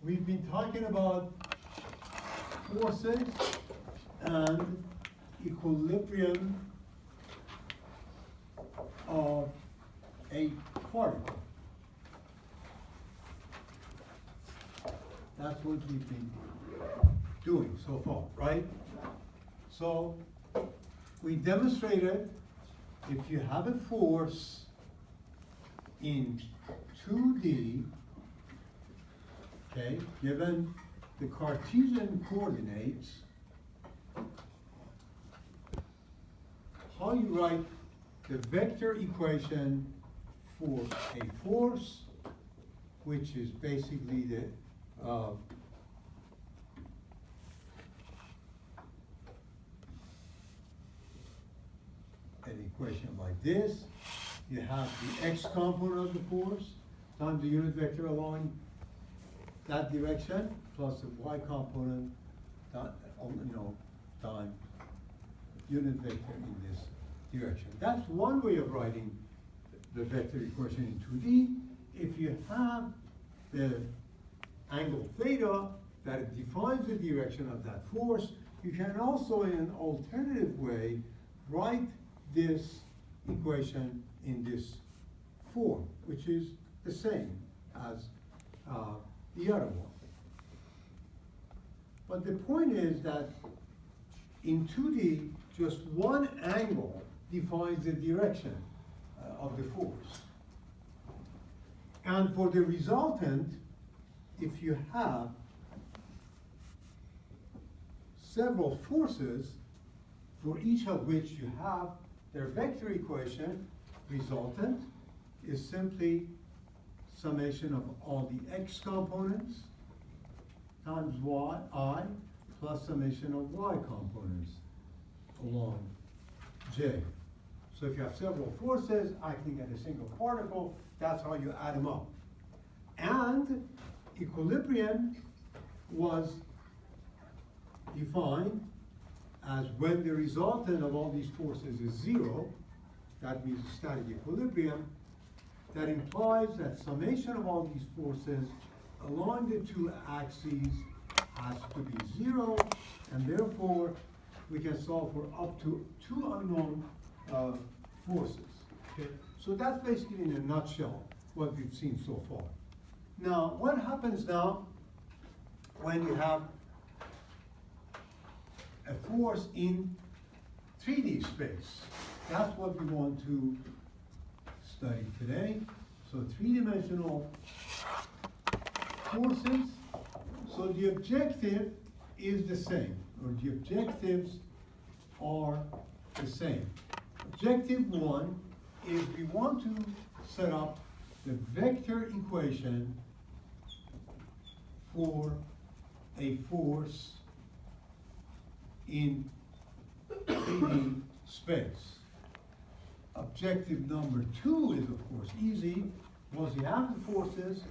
We've been talking about forces and equilibrium of a particle. That's what we've been doing so far, right? So we demonstrated if you have a force in 2D, okay, given the Cartesian coordinates, how you write the vector equation for a force, which is basically the an equation like this. You have the x component of the force times the unit vector along that direction plus the y component times unit vector in this direction. That's one way of writing the vector equation in 2D. If you have the angle theta that defines the direction of that force, you can also, in an alternative way, write this equation in this form, which is the same as the other one. But the point is that in 2D, just one angle defines the direction of the force. And for the resultant, if you have several forces, for each of which you have their vector equation, resultant is simply summation of all the x components times I plus summation of y components along J. So if you have several forces acting at a single particle, that's how you add them up. And equilibrium was defined as when the resultant of all these forces is zero, that means static equilibrium. That implies that summation of all these forces along the two axes has to be zero, and therefore we can solve for up to two unknown forces. Okay? So that's basically in a nutshell what we've seen so far. Now, what happens now when you have a force in 3D space? That's what we want to study today. So three-dimensional forces. So the objective is the same, or the objectives are the same. Objective one is we want to set up the vector equation for a force in 3D space. Objective number two is, of course, easy. Once you have the forces,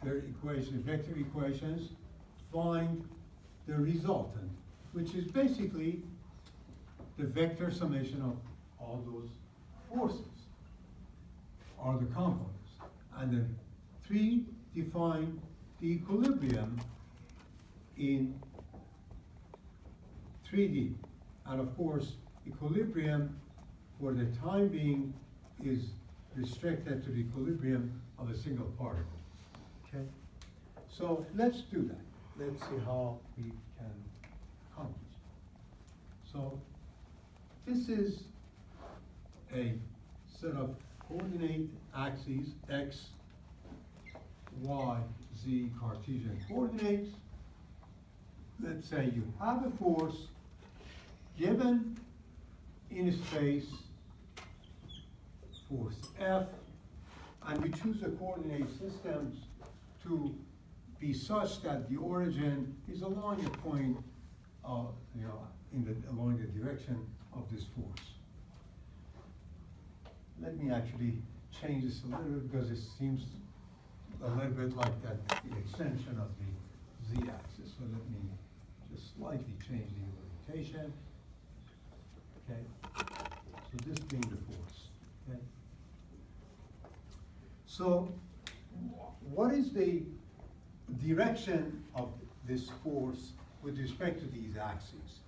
their equation, vector equations, find the resultant, which is basically the vector summation of all those forces, or the components. And then three, define the equilibrium in 3D. And of course, equilibrium for the time being is restricted to the equilibrium of a single particle. Okay? So let's do that. Let's see how we can accomplish it. So this is a set of coordinate axes, x, y, z, Cartesian coordinates. Let's say you have a force given in space, force F, and we choose the coordinate systems to be such that the origin is along a point, along the direction of this force. Let me actually change this a little bit because it seems a little bit like that, the extension of the z-axis. So let me just slightly change the orientation. Okay, so this being the force. Okay, so what is the direction of this force with respect to these axes.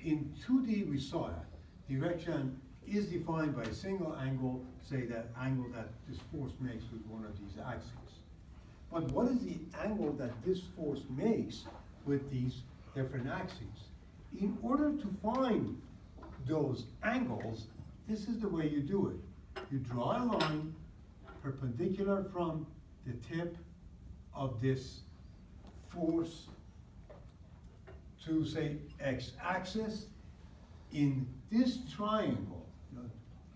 In 2D, we saw that. Direction is defined by a single angle, say that angle that this force makes with one of these axes. But what is the angle that this force makes with these different axes? In order to find those angles, this is the way you do it. You draw a line perpendicular from the tip of this force to, say, x-axis. In this triangle,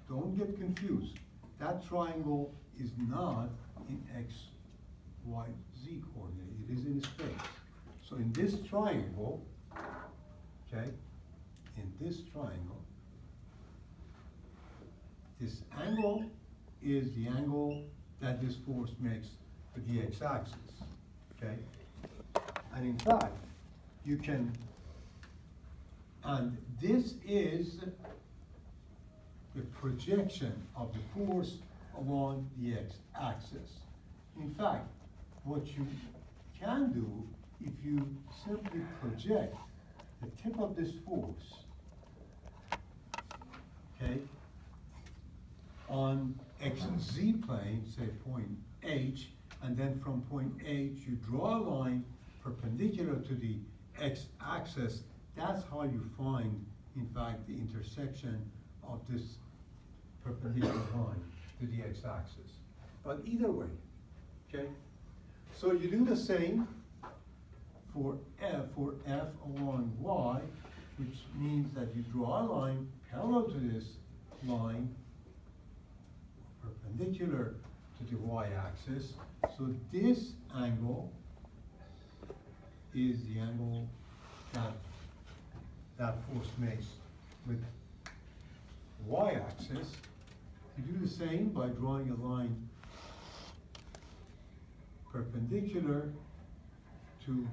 don't get confused, that triangle is not in x, y, z coordinate, it is in space. So in this triangle, okay, in this triangle, this angle is the angle that this force makes with the x-axis, okay? And in fact, you can, and this is the projection of the force along the x-axis. In fact, what you can do, if you simply project the tip of this force, okay, on xz plane, say point H, and then from point H you draw a line perpendicular to the x-axis, that's how you find, in fact, the intersection of this perpendicular line to the x-axis. But either way, okay? So you do the same for F along Y, which means that you draw a line parallel to this line, perpendicular to the y-axis. So this angle is the angle that force makes with y-axis. You do the same by drawing a line perpendicular to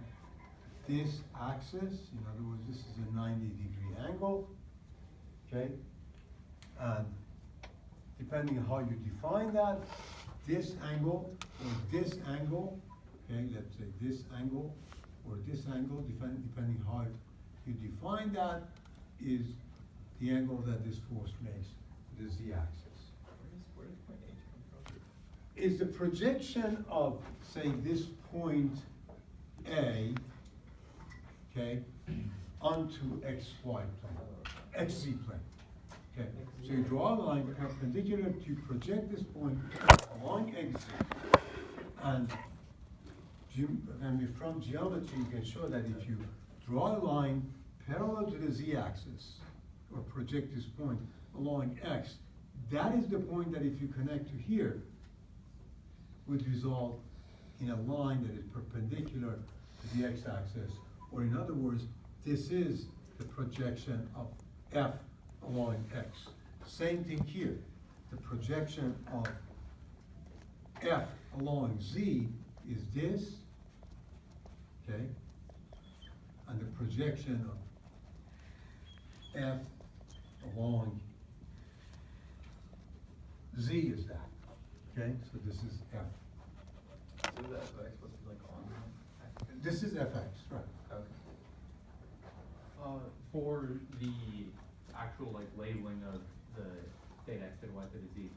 this axis. In other words, this is a 90-degree angle, okay? And depending on how you define that, this angle or this angle, okay, let's say this angle or this angle, depending how you define that, is the angle that this force makes with the z-axis. Where does point H come from? Is the projection of, say, this point A, okay, onto xy plane, xz plane. Okay, so you draw a line perpendicular to project this point along xz, and from geometry you can show that if you draw a line parallel to the z-axis or project this point along x, that is the point that if you connect to here would result in a line that is perpendicular to the x-axis, or in other words, this is the projection of F along x. Same thing here. The projection of F along z is this, okay? And the projection of F along z is that, okay? So this is F. So is that fx supposed to be like on the axis? This is Fx, right? Okay. For the actual like labeling of the theta x, theta y, theta z,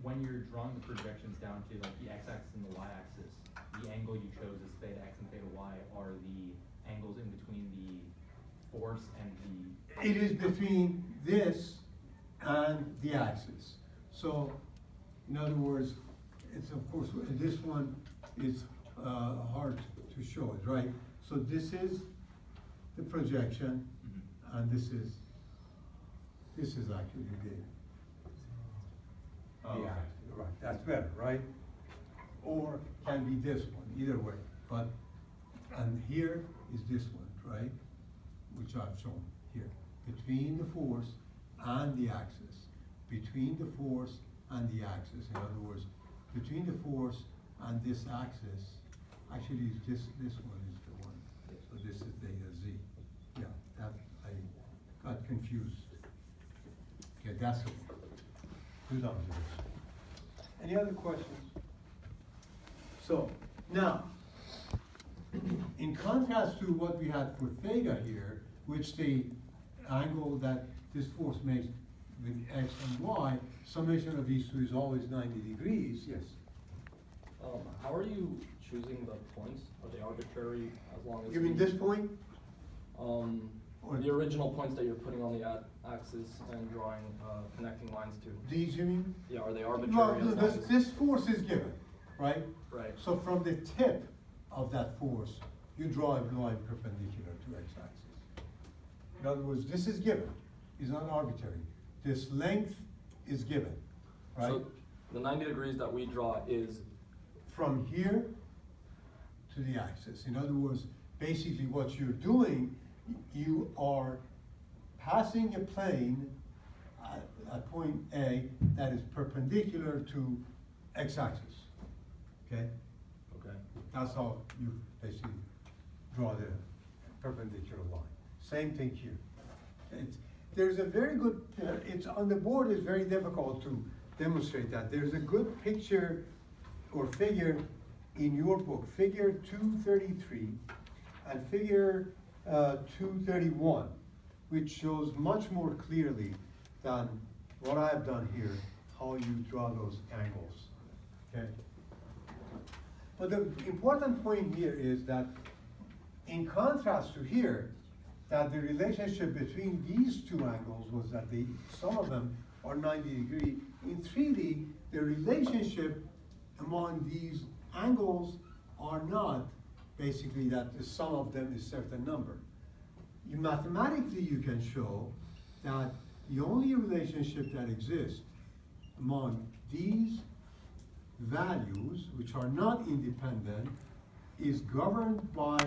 when you're drawing the projections down to like the x-axis and the y-axis, the angle you chose as theta x and theta y are the angles in between the force and the... It is between this and the axis. So, in other words, it's of course, this one is hard to show it, right? So this is the projection, and this is actually the axis, right? That's better, right? Or can be this one, either way. But and here is this one, right? Which I've shown here, between the force and the axis, between the force and the axis. In other words, between the force and this axis, actually this one is the one. So this is theta z. Yeah, that I got confused. Okay, that's the one. Good observation. Any other questions? So now, In contrast to what we had for theta here, which the angle that this force makes with x and y, summation of these two is always 90 degrees, yes. How are you choosing the points? Are they arbitrary as long as? You mean this point? Or the original points that you're putting on the axis and drawing connecting lines to? These you mean? Yeah, are they Well, arbitrary as long as? this force is given, right? Right. So from the tip of that force, you draw a line perpendicular to x-axis. In other words, this is given, it's not arbitrary. This length is given, right? So the 90 degrees that we draw is? From here to the axis. In other words, basically what you're doing, you are passing a plane at point A that is perpendicular to x-axis, okay? Okay. That's how you basically draw the perpendicular line. Same thing here. There's a very good, it's on the board, it's very difficult to demonstrate that. There's a good picture or figure in your book, figure 233 and figure 231, which shows much more clearly than what I have done here, how you draw those angles, okay? But the important point here is that in contrast to here, that the relationship between these two angles was that some of them are 90 degree. In 3D, the relationship among these angles are not basically that the sum of them is certain number. Mathematically, you can show that the only relationship that exists among these values, which are not independent, is governed by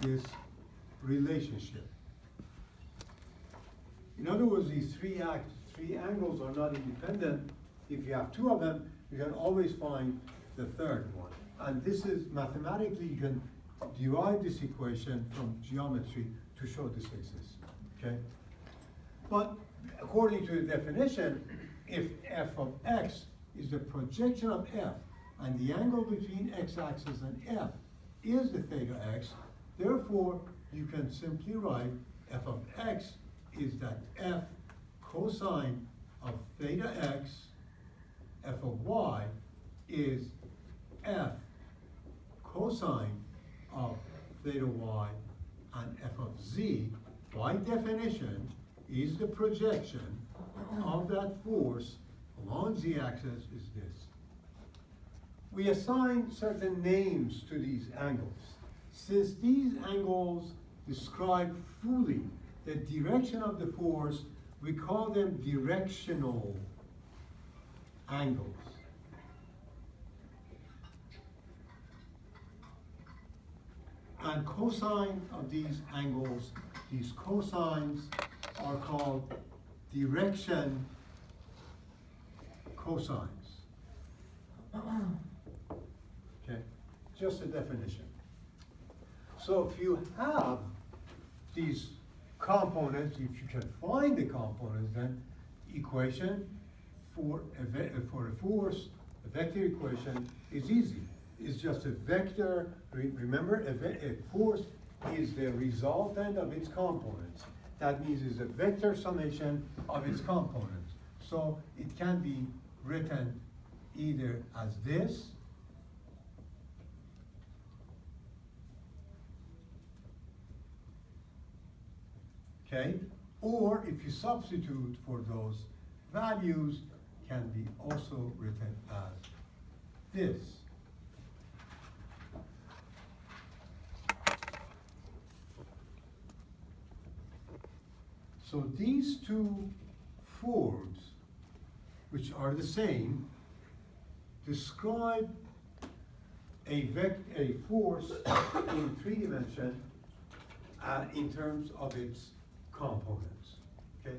this relationship. In other words, these three angles are not independent. If you have two of them, you can always find the third one. And this is mathematically, you can derive this equation from geometry to show this exists, okay? But according to the definition, if f of x is the projection of f, and the angle between x-axis and f is the theta x, therefore, you can simply write f of x is that f cosine of theta x, f of y is f cosine of theta y, and f of z, by definition, is the projection of that force along z-axis is this. We assign certain names to these angles. Since these angles describe fully the direction of the force, we call them directional angles. And cosine of these angles, these cosines are called direction cosines. Okay, just a definition. So if you have these components, if you can find the components, then equation for a force, a vector equation is easy. It's just a vector. Remember, a force is the resultant of its components. That means it's a vector summation of its components. So it can be written either as this, okay, or if you substitute for those values, can be also written as this. So these two forms, which are the same, describe a force in 3 dimensions in terms of its components, okay?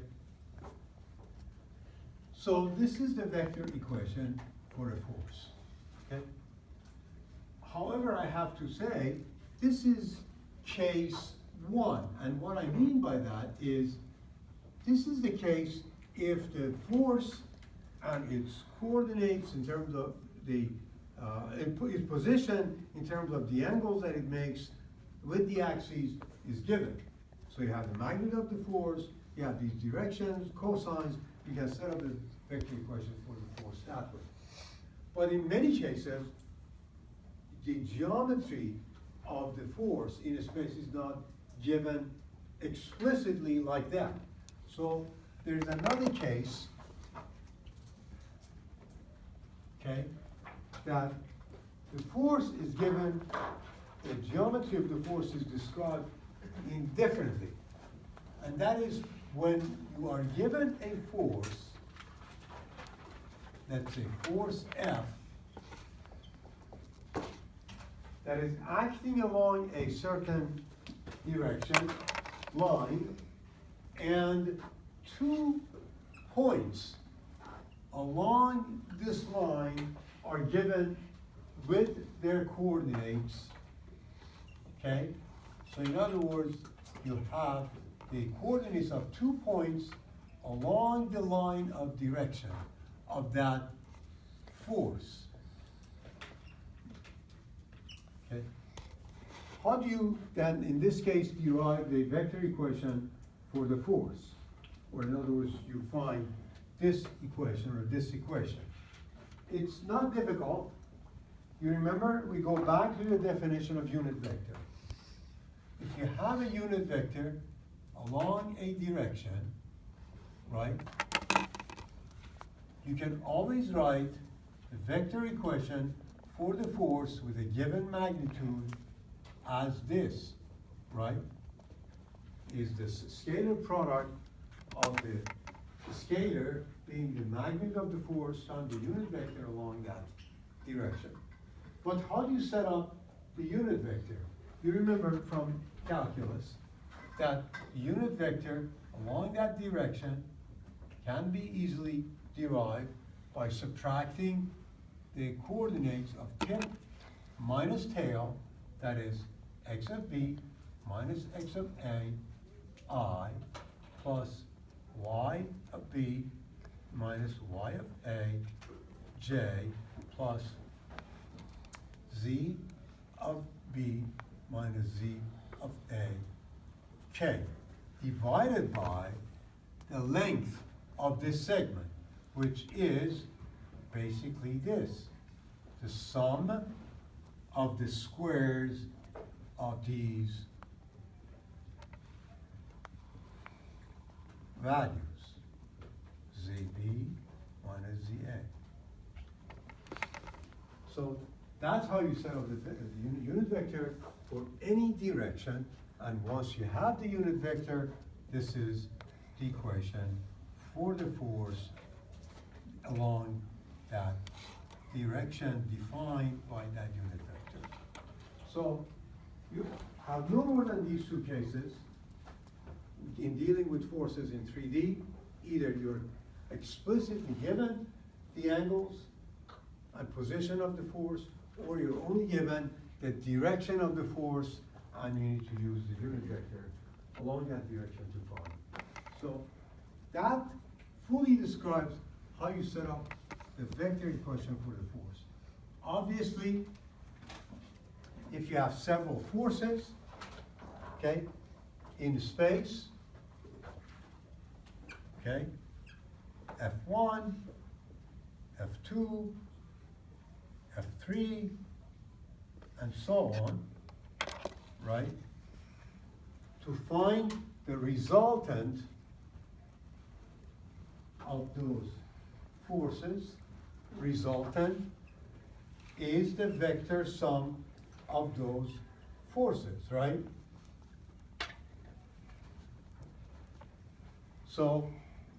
So this is the vector equation for a force, okay? However, I have to say, this is case 1, and what I mean by that is, this is the case if the force and its coordinates in terms of the its position in terms of the angles that it makes with the axes is given. So you have the magnitude of the force, you have these directions, cosines, you can set up the vector equation for the force that way. But in many cases, the geometry of the force in a space is not given explicitly like that. So there's another case, okay, that the force is given, the geometry of the force is described indifferently. And that is when you are given a force, let's say force F, that is acting along a certain direction, line, and 2 points along this line are given with their coordinates, okay? So in other words, you have the coordinates of 2 points along the line of direction of that force. Okay? How do you then, in this case, derive the vector equation for the force? Or in other words, you find this equation or this equation. It's not difficult. You remember, we go back to the definition of unit vector. If you have a unit vector along a direction, right, you can always write the vector equation for the force with a given magnitude as this, right, is the scalar product of the scalar being the magnitude of the force times the unit vector along that direction. But how do you set up the unit vector? You remember from calculus that the unit vector along that direction can be easily derived by subtracting the coordinates of tip minus tail, that is x of b minus x of a, I, plus y of b minus y of a, j, plus z of b minus z of a, k, divided by the length of this segment, which is basically this, the sum of the squares of these values, zb minus za. So that's how you set up the unit vector for any direction, and once you have the unit vector, this is the equation for the force along that direction defined by that unit vector. So you have no more than these 2 cases in dealing with forces in 3D. Either you're explicitly given the angles and position of the force, or you're only given the direction of the force, and you need to use the unit vector along that direction to find. So that fully describes how you set up the vector equation for the force. Obviously, if you have several forces, okay, in space, okay, F1, F2, F3, and so on, right? To find the resultant of those forces, resultant is the vector sum of those forces, right? So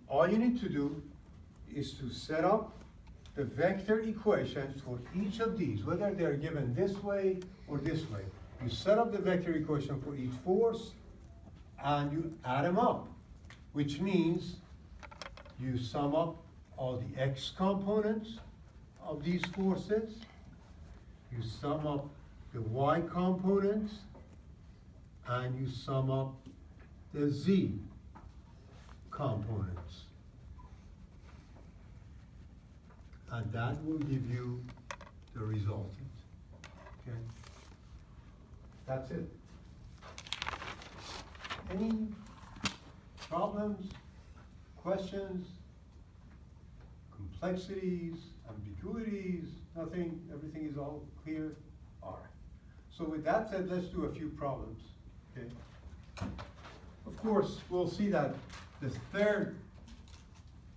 all you need to do is to set up the vector equations for each of these, whether they're given this way or this way. You set up the vector equation for each force and you add them up, which means you sum up all the x components of these forces, you sum up the y components, and you sum up the z components. And that will give you the resultant. Okay? That's it. Any problems, questions, complexities, ambiguities, nothing, everything is all clear? All right. So with that said, let's do a few problems, okay? Of course, we'll see that the third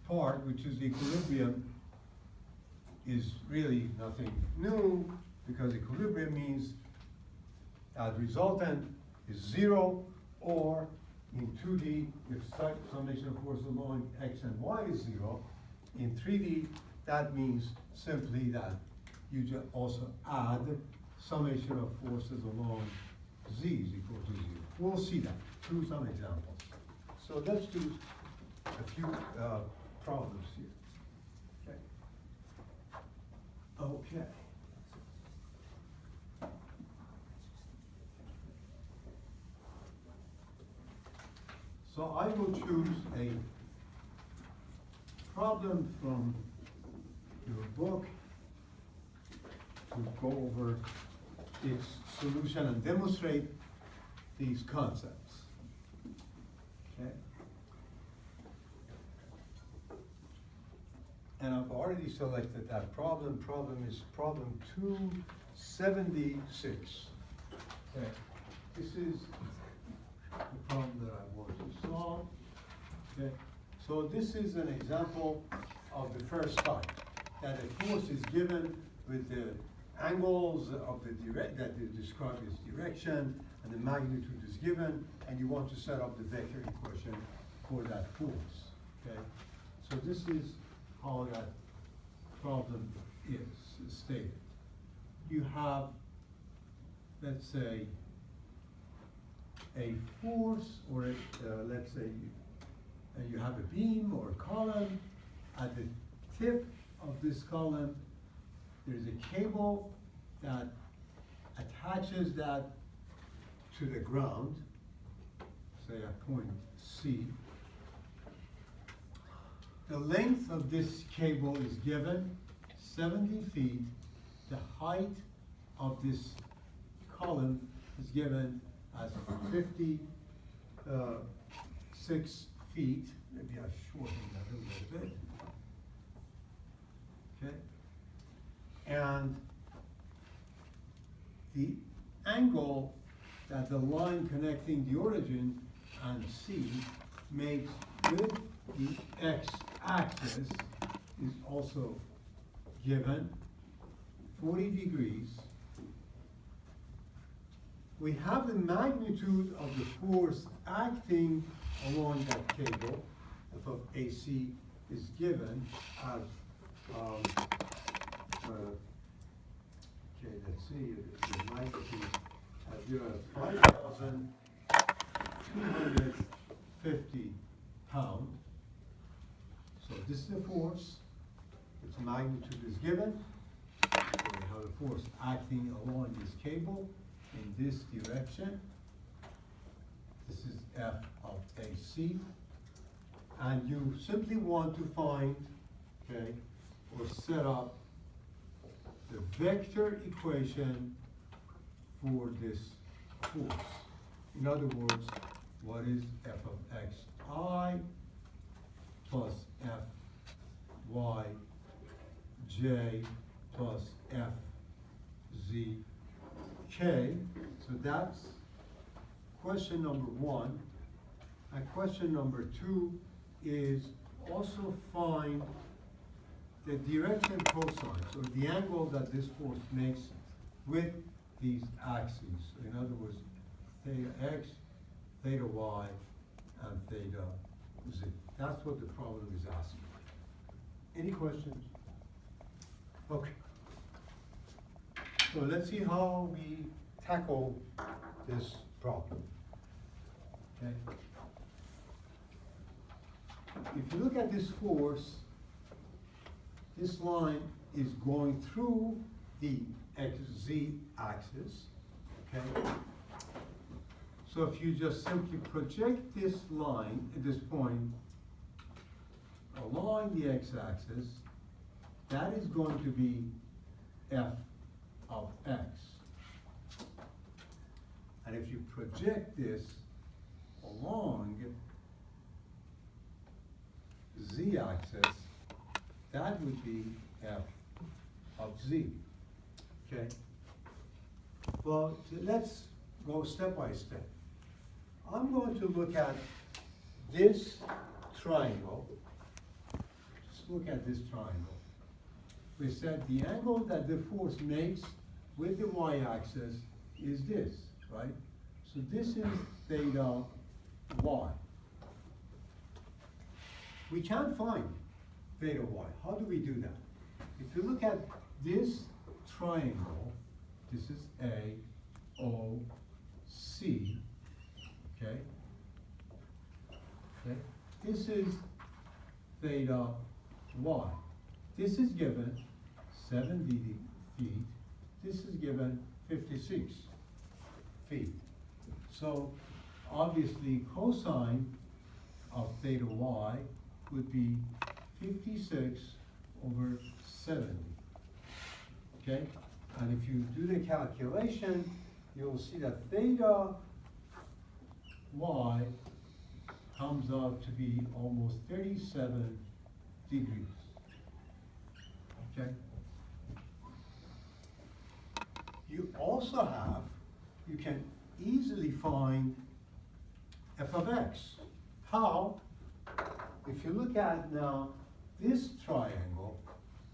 part, which is the equilibrium, is really nothing new, because equilibrium means that resultant is zero, or in 2D, if summation of forces along x and y is zero. In 3D, that means simply that you also add summation of forces along z is equal to zero. We'll see that through some examples. So let's do a few problems here. Okay. Okay. So I will choose a problem from your book to go over its solution and demonstrate these concepts. Okay? And I've already selected that problem. Problem is problem 276. Okay. This is the problem that I want to solve. Okay. So this is an example of the first type, that a force is given with the angles of the that is described as direction, and the magnitude is given, and you want to set up the vector equation for that force. Okay. So this is how that problem is stated. You have, let's say, a force, or let's say you have a beam or a column. At the tip of this column, there's a cable that attaches that to the ground, say at point C. The length of this cable is given 70 feet. The height of this column is given as 56 feet. Maybe I shorten that a little bit. Okay. And the angle that the line connecting the origin and C makes with the x-axis is also given 40 degrees. We have the magnitude of the force acting along that cable, F of AC, is given as, okay, let's see, the magnitude as given as 5,250 pounds. So this is the force, its magnitude is given. So we have a force acting along this cable in this direction. This is F of AC. And you simply want to find, okay, or set up the vector equation for this force. In other words, what is F of xi plus F y j plus F z k? So that's question number one. And question number two is also find the direction cosine, so the angle that this force makes with these axes. So in other words, theta x, theta y, and theta z. That's what the problem is asking. Any questions? Okay. So let's see how we tackle this problem. Okay. If you look at this force, this line is going through the xz axis, okay? So if you just simply project this line at this point along the x-axis, that is going to be f of x. And if you project this along z-axis, that would be f of z. Okay? Well, let's go step by step. I'm going to look at this triangle. Just look at this triangle. We said the angle that the force makes with the y-axis is this, right? So this is theta y. We can't find theta y. How do we do that? If you look at this triangle, this is A, O, C, okay? Okay? This is theta y. This is given 70 feet. This is given 56 feet. So obviously cosine of theta y would be 56 over 70. Okay? And if you do the calculation, you'll see that theta y comes out to be almost 37 degrees. Okay? You also have, you can easily find f of x. How? If you look at now this triangle,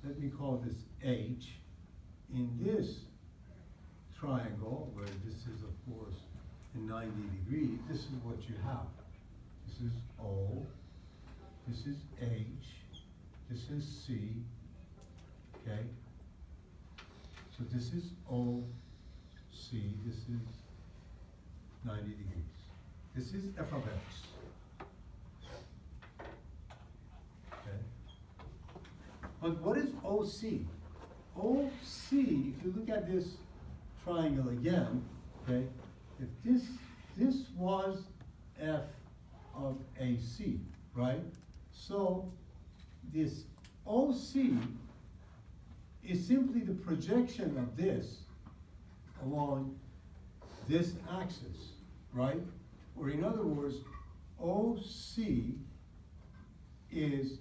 let me call this H, in this triangle, where this is of course in 90 degrees, this is what you have. This is O, this is H, this is C, okay? So this is O, C, this is 90 degrees. This is f of x. Okay? But what is OC? OC, if you look at this triangle again, okay, if this was f of AC, right? So this OC is simply the projection of this along this axis, right? Or in other words, OC is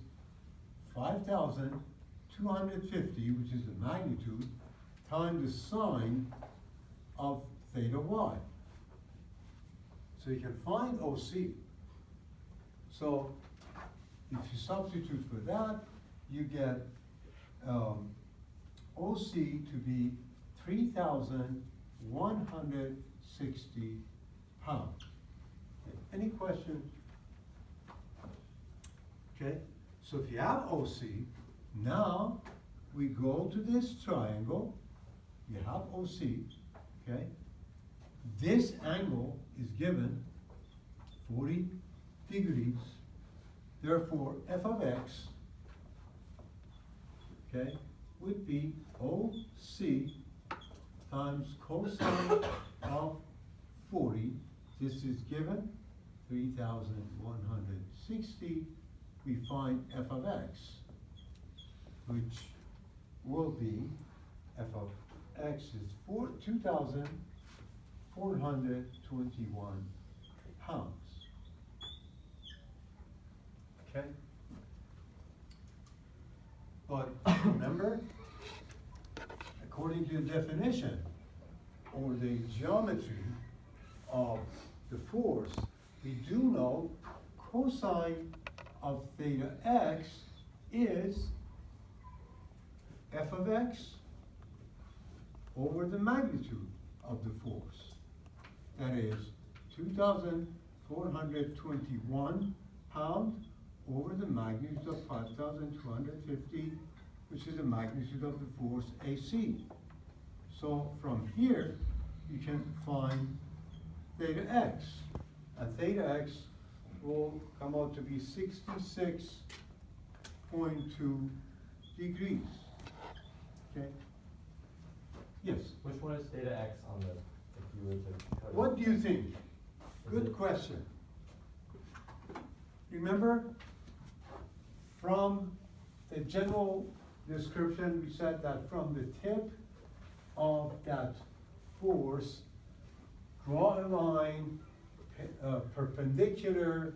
5,250, which is the magnitude, times the sine of theta y. So you can find OC. So if you substitute for that, you get OC to be 3,160 pounds. Any questions? Okay, so if you have OC, now we go to this triangle, you have OC, okay? This angle is given 40 degrees, therefore f of x, okay, would be OC times cosine of 40. This is given 3,160. We find f of x, which will be f of x is 2,421 pounds. Okay? But remember, according to the definition or the geometry of the force, we do know cosine of theta x is f of x over the magnitude of the force. That is 2,421 pounds over the magnitude of 5,250, which is the magnitude of the force AC. So from here, you can find theta x. And theta x will come out to be 66.2 degrees. Okay? Yes? Which one is theta x on the, if you were to cut it? What do you think? Good question. Remember, from the general description, we said that from the tip of that force, draw a line perpendicular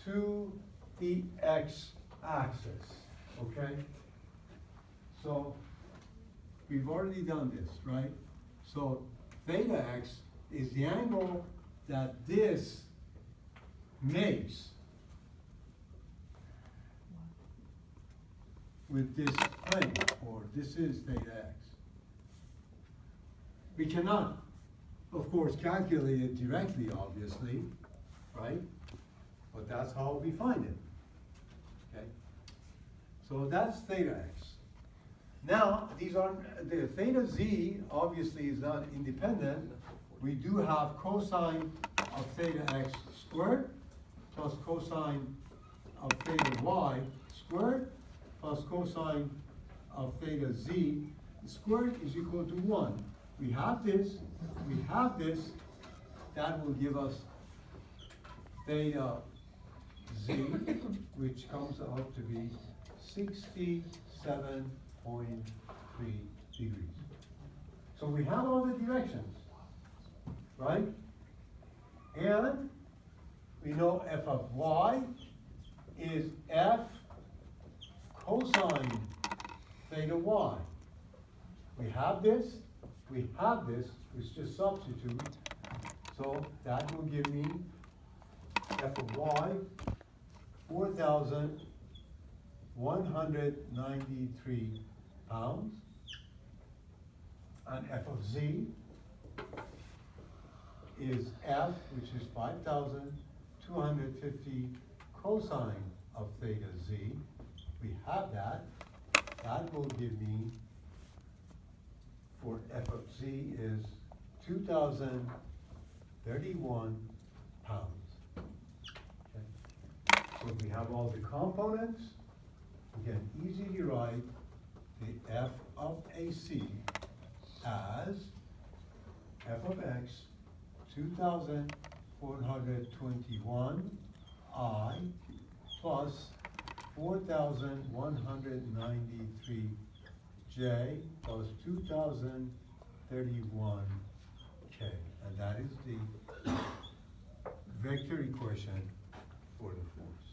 to the x-axis, okay? So we've already done this, right? So theta x is the angle that this makes with this plane, or this is theta x. We cannot, of course, calculate it directly, obviously, right? But that's how we find it, okay? So that's theta x. Now, these are, the theta z obviously is not independent. We do have cosine of theta x squared plus cosine of theta y squared plus cosine of theta z squared is equal to 1. We have this, that will give us theta z, which comes out to be 67.3 degrees. So we have all the directions, right? And we know f of y is f cosine theta y. We have this, we just substitute. So that will give me f of y 4,193 pounds, and f of z is f, which is 5,250 cosine of theta z. We have that. That will give me, for f of z is 2,031 pounds. Okay. So we have all the components. We can easily write the f of AC as f of x 2,421 I plus 4,193 J plus 2,031 K. And that is the vector equation for the force.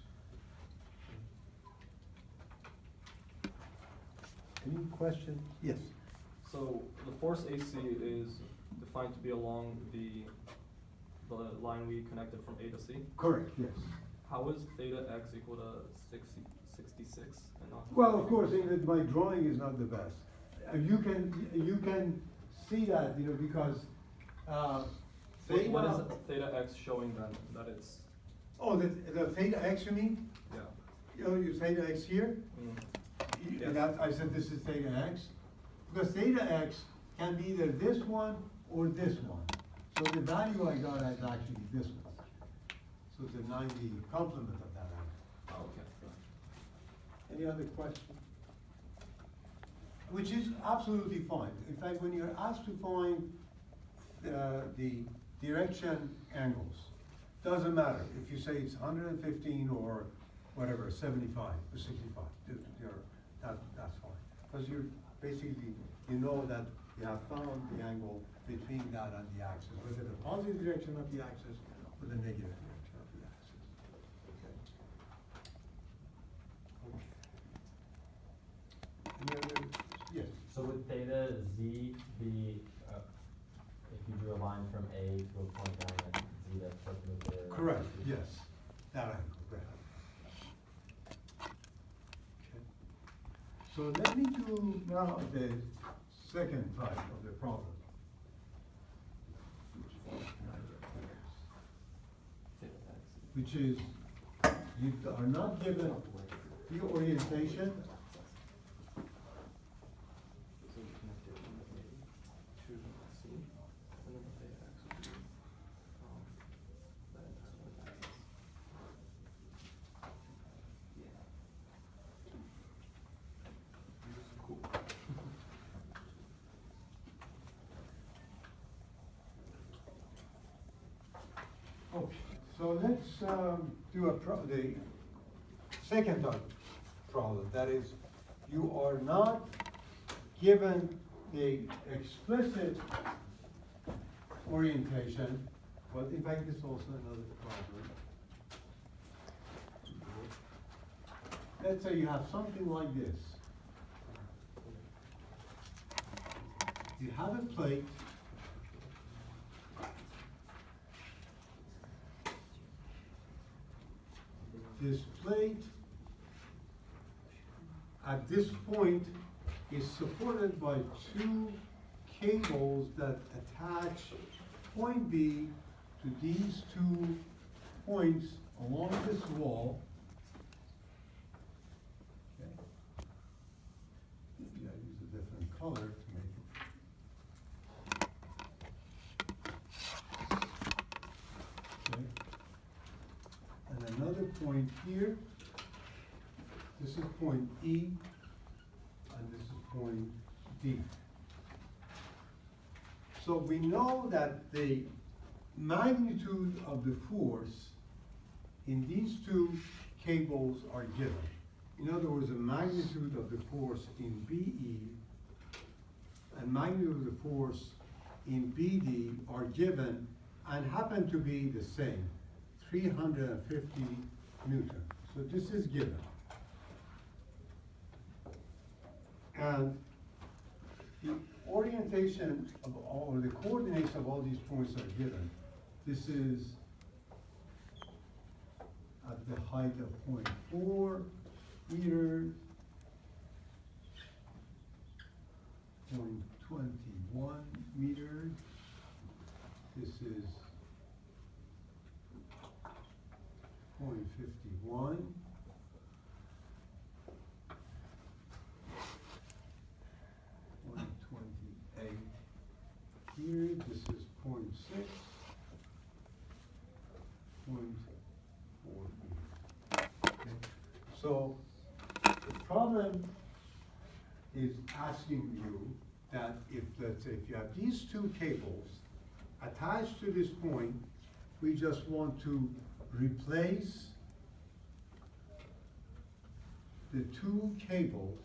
Any question? Yes. So the force AC is defined to be along the line we connected from A to C. Correct, yes. How is theta x equal to 66 and not? Well, of course, my drawing is not the best. You can see that, because What is theta x showing then that it's? Oh, the theta x, you mean? Yeah. You theta x here? Yes. I said this is theta x. Because theta x can be either this one or this one. So the value I got is actually this one. So it's a 90 complement of that angle. Oh, okay. Any other question? Which is absolutely fine. In fact, when you're asked to find the direction angles, doesn't matter if you say it's 115 or whatever, 75 or 65. That's fine. Because you're basically, you know that you have found the angle between that and the axis, whether the positive direction of the axis or the negative direction of the axis. Okay. Any other? Yes. So would theta z be, if you drew a line from A to a point down at z that's perpendicular? Correct, yes. That angle, correct. Okay. So let me do now the second type of the problem. Which is, you are not given the orientation. So we connected from A to C, and then the theta x would be that axis. Cool. Okay, so let's do the second type problem. That is, you are not given the explicit orientation, But in fact, it's also another problem. Let's say you have something like this. You have a plate. This plate at this point is supported by two cables that attach point B to these two points along this wall. Okay. Maybe I use a different color to make it. Okay. And another point here. This is point E, and this is point D. So we know that the magnitude of the force in these two cables are given. In other words, the magnitude of the force in BE and magnitude of the force in BD are given and happen to be the same, 350 Newton. So this is given. And the orientation of all, or the coordinates of all these points are given. This is at the height of 0.4 meters, 0.21 meters. This is 0.51. 128 here, this is 0.6, 0.4. Okay. So the problem is asking you that if, let's say, if you have these two cables attached to this point, we just want to replace the two cables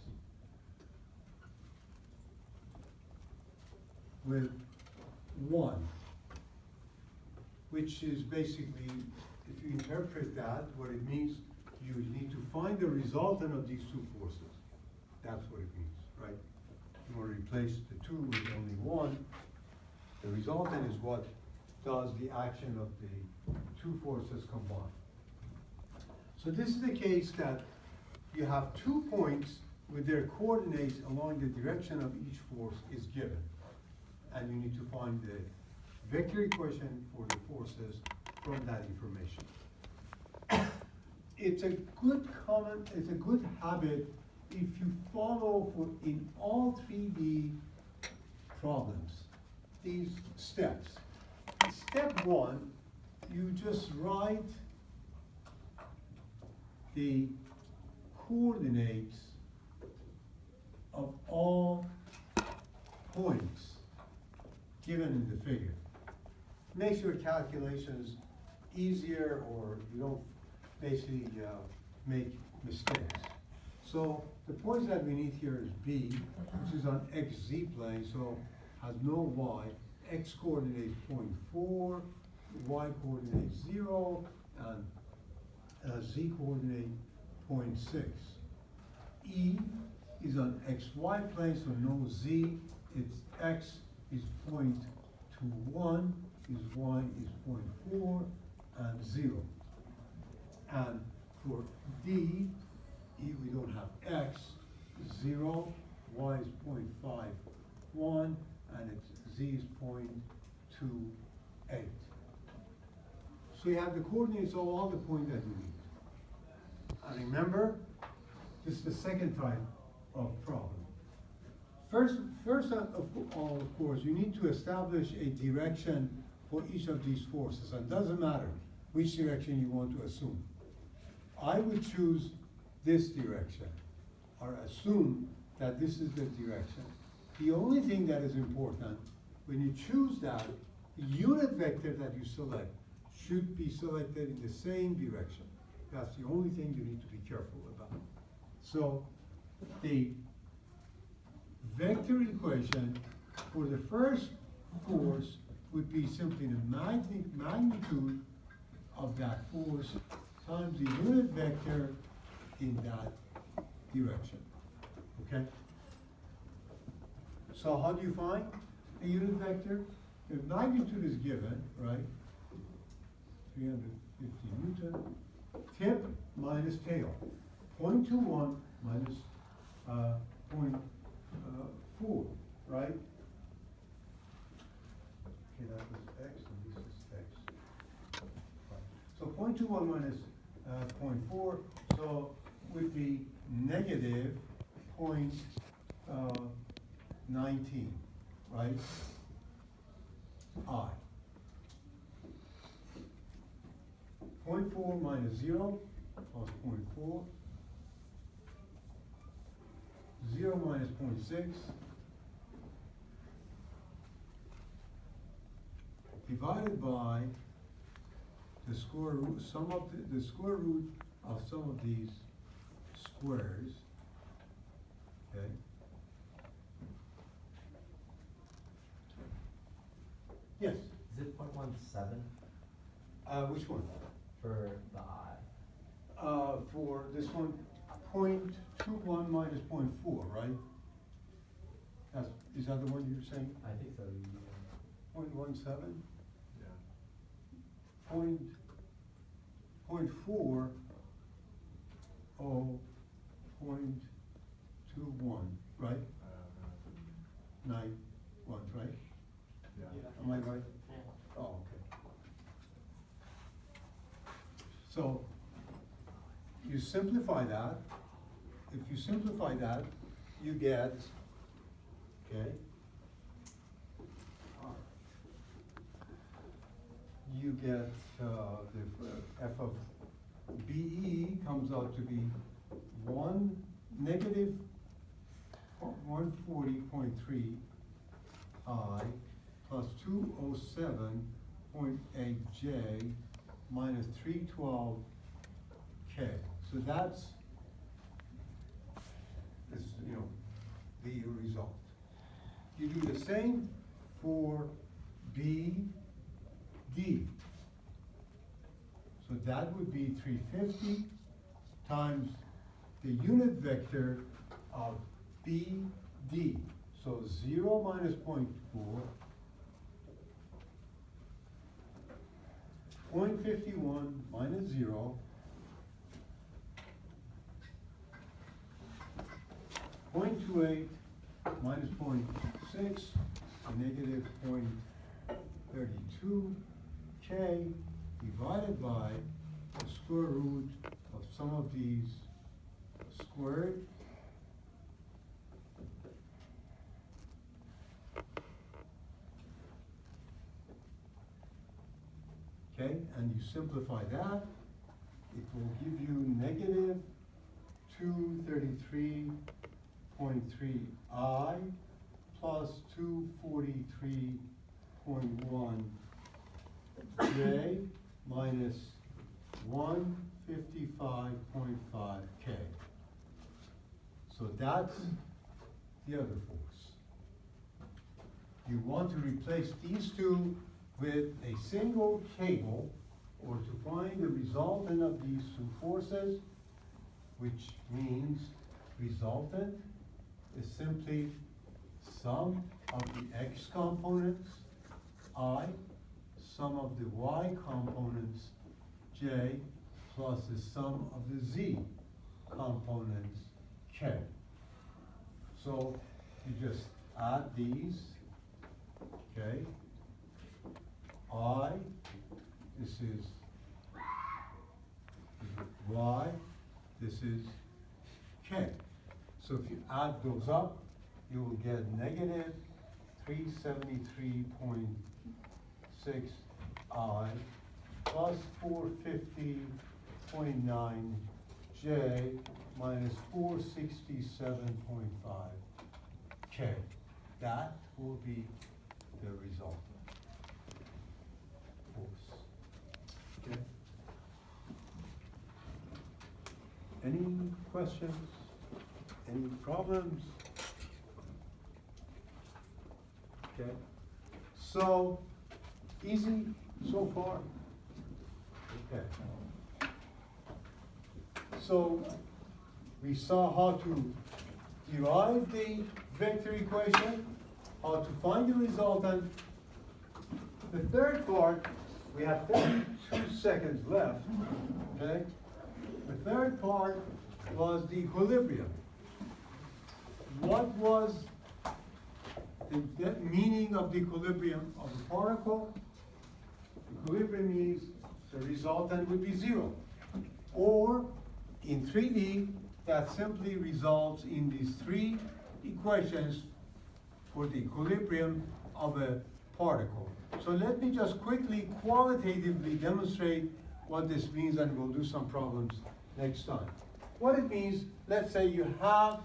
with one, which is basically, if you interpret that, what it means, you need to find the resultant of these two forces. That's what it means, right? You want to replace the two with only one. The resultant is what does the action of the two forces combined. So this is the case that you have 2 points with their coordinates along the direction of each force is given. And you need to find the vector equation for the forces from that information. It's a good habit if you follow in all 3D problems these steps. Step 1, you just write the coordinates of all points given in the figure. Makes your calculations easier, or you don't basically make mistakes. So the points that we need here is B, which is on XZ plane, so has no Y. X coordinate 0.4, Y coordinate 0, and Z coordinate 0.6. E is on XY plane, so no Z. Its X is 0.21, is Y is 0.4, and 0. And for D, E, we don't have X, 0, Y is 0.51, and its Z is 0.28. So you have the coordinates of all the points that you need. And remember, this is the second type of problem. First of all, of course, you need to establish a direction for each of these forces, and it doesn't matter which direction you want to assume. I would choose this direction, or assume that this is the direction. The only thing that is important, when you choose that, the unit vector that you select should be selected in the same direction. That's the only thing you need to be careful about. So the vector equation for the first force would be simply the magnitude of that force times the unit vector in that direction, okay? So how do you find the unit vector? The magnitude is given, right? 350 Newton. Tip minus tail. 0.21 minus 0.4, right? Okay, that was x, and this is x. So 0.21 minus 0.4, so would be negative 0.19, right? I. 0.4 minus 0 plus 0.4. 0 minus 0.6 divided by the square root, the square root of some of these squares, okay? Yes, Is it 0.17 which one? for the I? For this one, 0.21 minus 0.4, right? That's, is that the one you're saying? I think so. 0.17? Yeah. Point 0.4, oh, 0.21, right? 9 ones, right? Yeah. Am I right? Oh, okay. So, you simplify that. If you simplify that, you get, okay? You get, the f of BE comes out to be negative 140.3 I plus 207.8 J minus 312 K. So that's, the result. You do the same for BD. So that would be 350 times the unit vector of BD. So 0 minus 0.4, 0.51 minus 0, 0.28 minus 0.6, negative 0.32 K divided by the square root of some of these squared. Okay, and you simplify that, it will give you negative 233.3 I plus 243.1 J minus 155.5 K. So that's the other force. You want to replace these two with a single cable, or to find the resultant of these two forces, which means resultant is simply sum of the x components, I, sum of the y components, J, plus the sum of the z components, K. So you just add these, okay? I, this is y, this is k. So if you add those up, you will get negative 373.6 I plus 450.9 J minus 467.5 K. That will be the result. Force. Okay. Any questions? Any problems? Okay. So Easy so far? Okay. So we saw how to derive the vector equation, how to find the resultant. The third part, we have 32 seconds left, okay? The third part was the equilibrium. What was the meaning of the equilibrium of a particle? Equilibrium means the resultant would be zero. Or in 3D, that simply results in these three equations for the equilibrium of a particle. So let me just quickly qualitatively demonstrate what this means, and we'll do some problems next time. What it means, let's say you have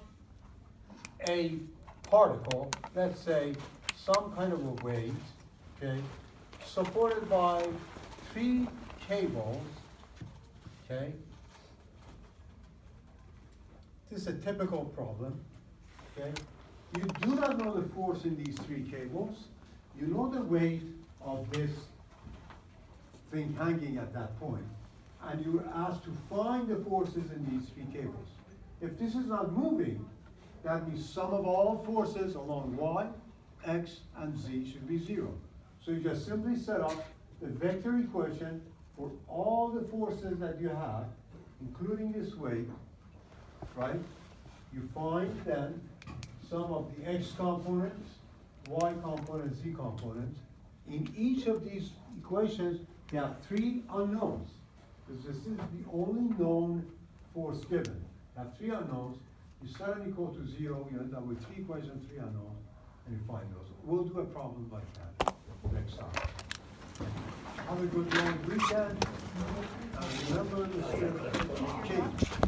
a particle, let's say some kind of a weight, okay, supported by 3 cables, okay. This is a typical problem, okay. You do not know the force in these 3 cables. You know the weight of this thing hanging at that point, and you are asked to find the forces in these 3 cables. If this is not moving, that means sum of all forces along y, x, and z should be 0. So you just simply set up the vector equation for all the forces that you have, including this weight, right? You find then sum of the x components, y component, z components. In each of these equations, you have 3 unknowns, because this is the only known force given. You have 3 unknowns. You set them equal to 0, you end up with 3 equations, 3 unknowns, and you find those. We'll do a problem like that next time. Have a good long weekend. Remember the script change.